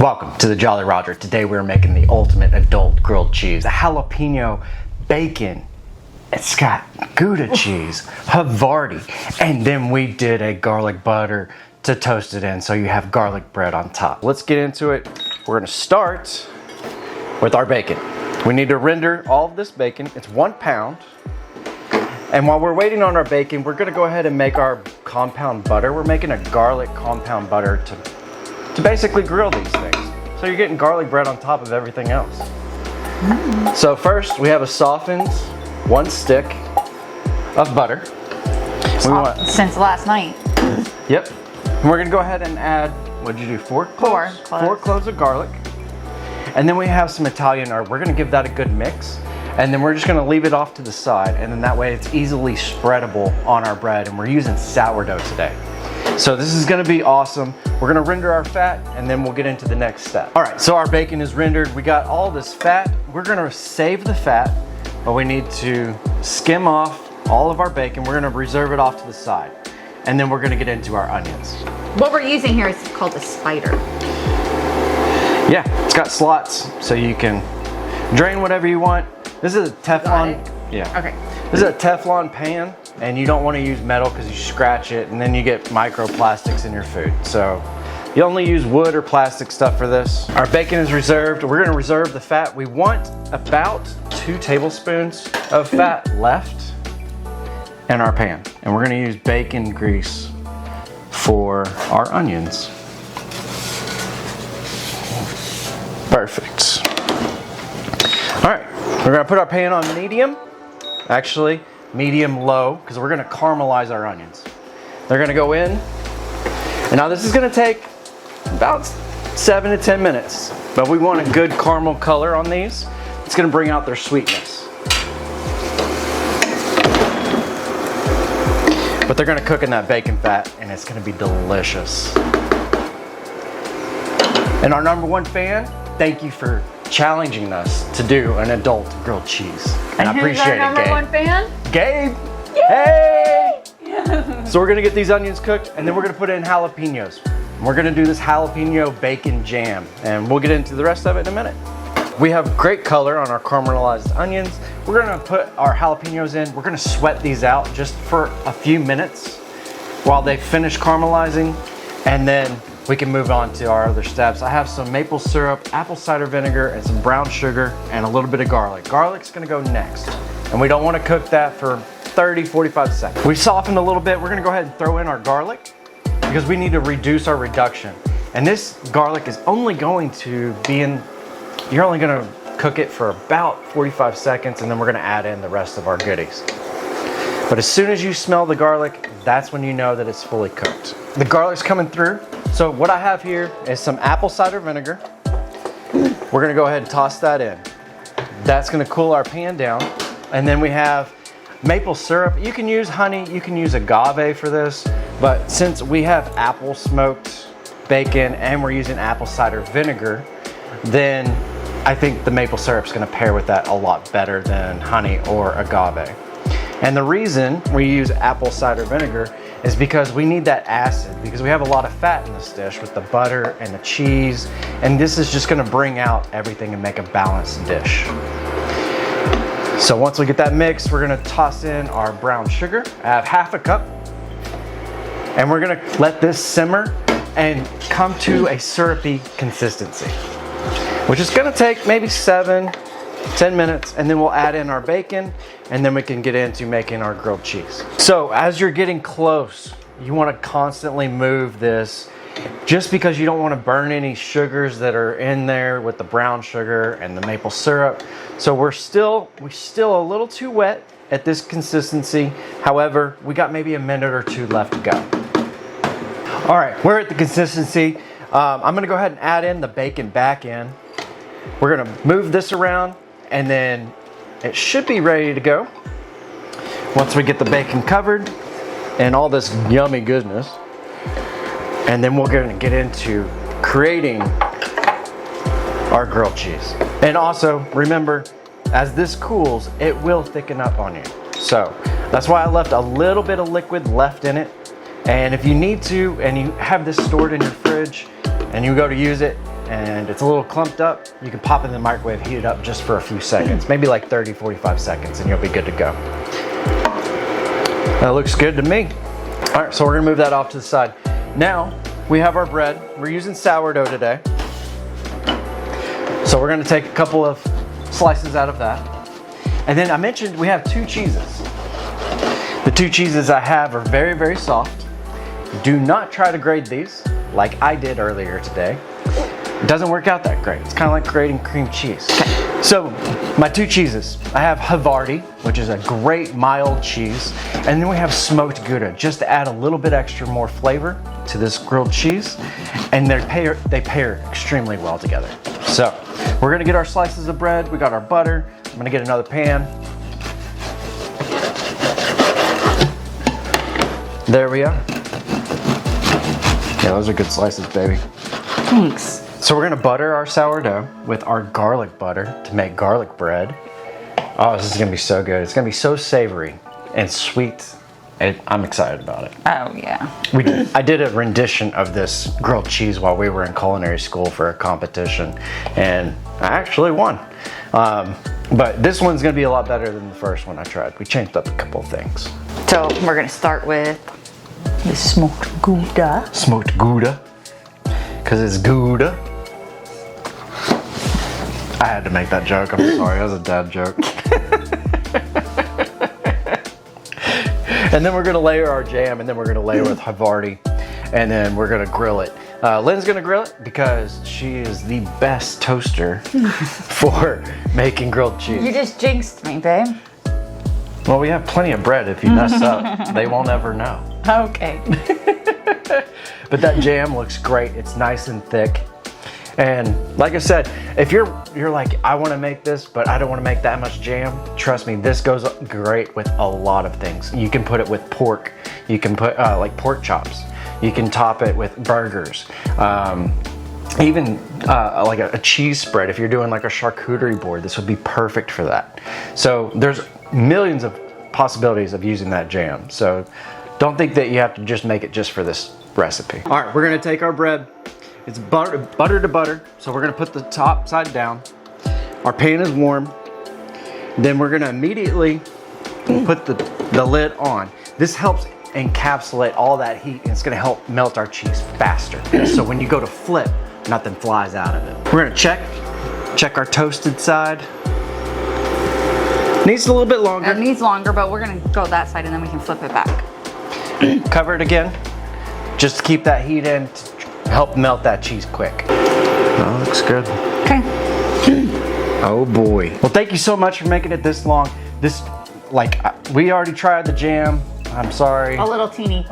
Welcome to the Jolly Roger. Today we're making the ultimate adult grilled cheese. A jalapeno, bacon, it's got Gouda cheese, Havarti, and then we did a garlic butter to toast it in so you have garlic bread on top. Let's get into it. We're gonna start with our bacon. We need to render all of this bacon. It's 1 pound. And while we're waiting on our bacon, we're gonna go ahead and make our compound butter. We're making a garlic compound butter to basically grill these things. So you're getting garlic bread on top of everything else. So first we have a softened 1 stick of butter. Since last night. Yep. And we're gonna go ahead and add, what did you do, 4 cloves? 4 cloves. 4 cloves of garlic. And then we have some Italian herb. We're gonna give that a good mix. And then we're just gonna leave it off to the side. And then that way it's easily spreadable on our bread. And we're using sourdough today. So this is gonna be awesome. We're gonna render our fat and then we'll get into the next step. All right, so our bacon is rendered. We got all this fat. We're gonna save the fat, but we need to skim off all of our bacon. We're gonna reserve it off to the side. And then we're gonna get into our onions. What we're using here is called a spider. Yeah, it's got slots so you can drain whatever you want. This is a Teflon. Yeah. Okay. This is a Teflon pan, and you don't want to use metal because you scratch it and then you get microplastics in your food. So you only use wood or plastic stuff for this. Our bacon is reserved. We're going to reserve the fat. We want about 2 tablespoons of fat left in our pan. And we're going to use bacon grease for our onions. Perfect. All right, we're gonna put our pan on medium, actually medium low, because we're gonna caramelize our onions. They're gonna go in, and now this is gonna take about 7 to 10 minutes, but we want a good caramel color on these. It's gonna bring out their sweetness. But they're gonna cook in that bacon fat, and it's gonna be delicious. And our #1 fan, thank you for challenging us to do an adult grilled cheese. And I appreciate it, Gabe. #1 fan? Gabe! Yay! Hey! So we're gonna get these onions cooked and then we're gonna put in jalapenos. And we're gonna do this jalapeno bacon jam and we'll get into the rest of it in a minute. We have great color on our caramelized onions. We're gonna put our jalapenos in. We're gonna sweat these out just for a few minutes while they finish caramelizing, and then we can move on to our other steps. I have some maple syrup, apple cider vinegar, and some brown sugar, and a little bit of garlic. Garlic's gonna go next. And we don't wanna cook that for 30, 45 seconds. We softened a little bit. We're gonna go ahead and throw in our garlic because we need to reduce our reduction. And this garlic is only going to be in, you're only gonna cook it for about 45 seconds, and then we're gonna add in the rest of our goodies. But as soon as you smell the garlic, that's when you know that it's fully cooked. The garlic's coming through. So what I have here is some apple cider vinegar. We're gonna go ahead and toss that in. That's gonna cool our pan down. And then we have maple syrup. You can use honey, you can use agave for this, but since we have apple smoked bacon and we're using apple cider vinegar, then I think the maple syrup's gonna pair with that a lot better than honey or agave. And the reason we use apple cider vinegar is because we need that acid, because we have a lot of fat in this dish with the butter and the cheese, and this is just gonna bring out everything and make a balanced dish. So once we get that mixed, we're gonna toss in our brown sugar. I have half a cup, and we're gonna let this simmer and come to a syrupy consistency, which is gonna take maybe 7-10 minutes, and then we'll add in our bacon, and then we can get into making our grilled cheese. So as you're getting close, you want to constantly move this just because you don't want to burn any sugars that are in there with the brown sugar and the maple syrup. So we're still a little too wet at this consistency. However, we got maybe a minute or 2 left to go. All right, we're at the consistency. I'm gonna go ahead and add in the bacon back in. We're gonna move this around, and then it should be ready to go. Once we get the bacon covered and all this yummy goodness, and then we're gonna get into creating our grilled cheese. And also remember, as this cools, it will thicken up on you. So that's why I left a little bit of liquid left in it. And if you need to, and you have this stored in your fridge and you go to use it, and it's a little clumped up, you can pop it in the microwave, heat it up just for a few seconds, maybe like 30, 45 seconds, and you'll be good to go. That looks good to me. All right, so we're gonna move that off to the side. Now, we have our bread. We're using sourdough today. So we're gonna take a couple of slices out of that. And then I mentioned we have 2 cheeses. The 2 cheeses I have are very, very soft. Do not try to grate these like I did earlier today. It doesn't work out that great. It's kind of like grating cream cheese. So my 2 cheeses, I have Havarti, which is a great mild cheese. And then we have Smoked Gouda, just to add a little bit extra more flavor to this grilled cheese. And they pair extremely well together. So we're gonna get our slices of bread. We got our butter. I'm gonna get another pan. There we are. Yeah, those are good slices, baby. Thanks. So we're gonna butter our sourdough with our garlic butter to make garlic bread. Oh, this is gonna be so good. It's gonna be so savory and sweet. I'm excited about it. Oh yeah. I did a rendition of this grilled cheese while we were in culinary school for a competition, and I actually won. But this one's gonna be a lot better than the first one I tried. We changed up a couple of things. So we're gonna start with the smoked Gouda. Smoked Gouda, because it's Gouda. I had to make that joke, I'm sorry, that was a dad joke. And then we're gonna layer our jam, and then we're gonna layer with Havarti, and then we're gonna grill it. Lynn's gonna grill it because she is the best toaster for making grilled cheese. You just jinxed me, babe. Well, we have plenty of bread. If you mess up, they won't ever know. Okay. But that jam looks great. It's nice and thick. And like I said, if you're like, I want to make this, but I don't want to make that much jam, trust me, this goes great with a lot of things. You can put it with pork. You can put like pork chops. You can top it with burgers. Even like a cheese spread. If you're doing like a charcuterie board, this would be perfect for that. So there's millions of possibilities of using that jam. So don't think that you have to just make it just for this recipe. All right, we're gonna take our bread. It's butter to butter. So we're gonna put the top side down. Our pan is warm. Then we're gonna immediately put the lid on. This helps encapsulate all that heat, and it's gonna help melt our cheese faster. So when you go to flip, nothing flies out of it. We're gonna check our toasted side. Needs a little bit longer. It needs longer, but we're gonna go that side and then we can flip it back. Cover it again, just to keep that heat in, to help melt that cheese quick. Oh, looks good. Okay. Oh boy. Well, thank you so much for making it this long. We already tried the jam. I'm sorry. A little teeny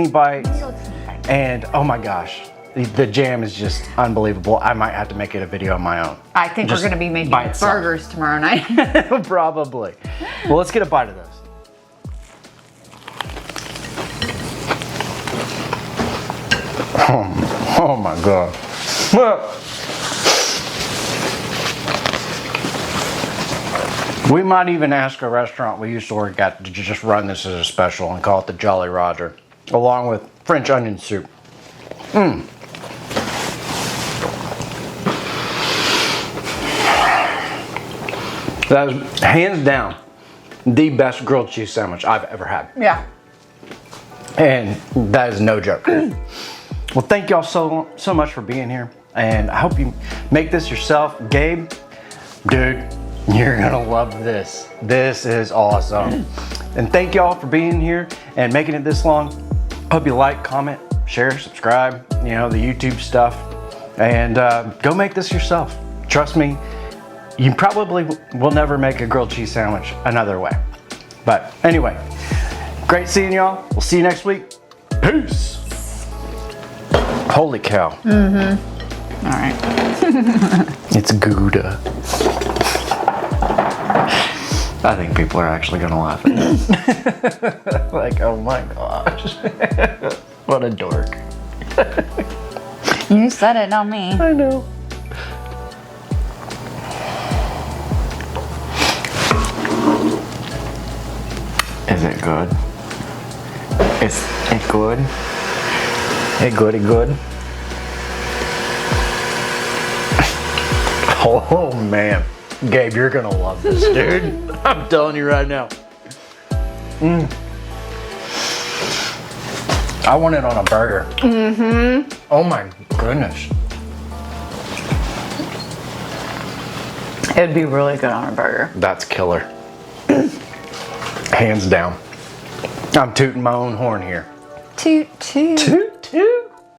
bite. bite. And oh my gosh, the jam is just unbelievable. I might have to make it a video on my own. I think we're gonna be making burgers tomorrow night. Probably. Well, let's get a bite of this. Oh my God. We might even ask a restaurant we used to work at to just run this as a special and call it the Jolly Roger, along with French onion soup. That is hands down the best grilled cheese sandwich I've ever had. Yeah. And that is no joke. Well, thank y'all so much for being here, and I hope you make this yourself. Gabe, dude, you're gonna love this. This is awesome. And thank y'all for being here and making it this long. Hope you like, comment, share, subscribe, you know, the YouTube stuff, and go make this yourself. Trust me, you probably will never make a grilled cheese sandwich another way. But anyway, great seeing y'all. We'll see you next week. Peace. Holy cow. Mm-hmm. All right. It's Gouda. I think people are actually gonna laugh at this. Like, oh my gosh. What a dork. You said it, not me. I know. Is it good? Is it good? It good, it good. Oh man, Gabe, you're gonna love this, dude. I'm telling you right now. I want it on a burger. Oh my goodness. It'd be really good on a burger. That's killer. Hands down. I'm tooting my own horn here. Toot toot. Toot toot.